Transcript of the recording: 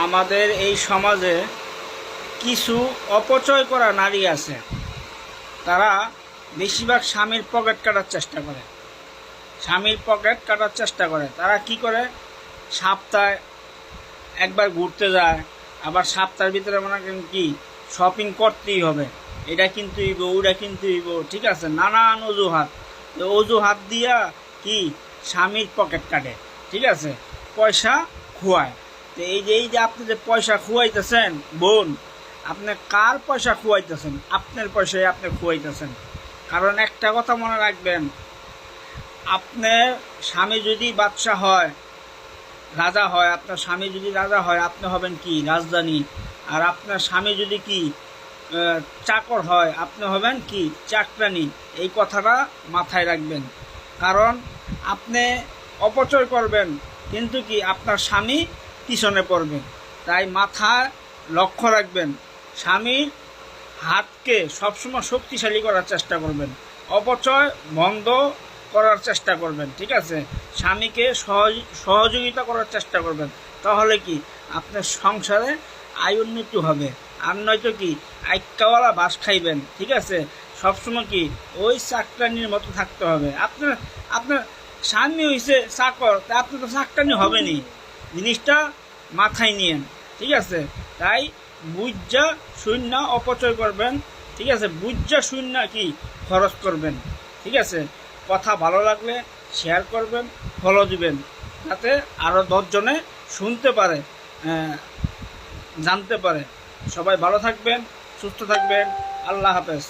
আমাদের এই সমাজে কিছু অপচয় করা নারী আছে, তারা বেশিরভাগ স্বামীর পকেট কাটার চেষ্টা করে। তারা কি করে, সপ্তাহে একবার ঘুরতে যায়, আবার সপ্তাহের ভিতরে মনে করেন কি শপিং করতেই হবে, এটা কিন্তু হইব, ওটা কিন্তু হইব, ঠিক আছে, নানান অজুহাত দিয়া কি স্বামীর পকেট কাটে, ঠিক আছে, পয়সা খুয়ায়। তো এই যে আপনি যে পয়সা খুয়াইতেছেন বোন, আপনি কার পয়সা খুয়াইতেছেন? আপনার পয়সায় আপনি খুয়াইতেছেন। কারণ একটা কথা মনে রাখবেন, আপনার স্বামী যদি বাদশা হয়, রাজা হয়, আপনার স্বামী যদি রাজা হয়, আপনি হবেন কি রাজধানী। আর আপনার স্বামী যদি কি চাকর হয়, আপনি হবেন কি চাকরানী। এই কথাটা মাথায় রাখবেন। কারণ আপনি অপচয় করবেন, কিন্তু কি আপনার স্বামী পিছনে পড়বে। তাই মাথায় লক্ষ্য রাখবেন, স্বামীর হাতকে সবসময় শক্তিশালী করার চেষ্টা করবেন, অপচয় বন্ধ করার চেষ্টা করবেন, ঠিক আছে, স্বামীকে সহযোগিতা করার চেষ্টা করবেন। তাহলে কি আপনার সংসারে আয় উন্নতি হবে। আর নয়তো কি আইক্কাওয়ালা বাস খাইবেন, ঠিক আছে, সবসময় কি ওই চাকরানির মতো থাকতে হবে। আপনার স্বামী হয়েছে চাকর, তা আপনি তো চাকরানি হবেনি। জিনিসটা মাথায় নিয়েন, ঠিক আছে। তাই বুঝা শূন্য অপচয় করবেন, ঠিক আছে, বুঝা শূন্য কি খরচ করবেন, ঠিক আছে। কথা ভালো লাগলে শেয়ার করবেন, ফলো দিবেন, যাতে আরও 10 জনে শুনতে পারে, জানতে পারে। সবাই ভালো থাকবেন, সুস্থ থাকবেন। আল্লাহ হাফেজ।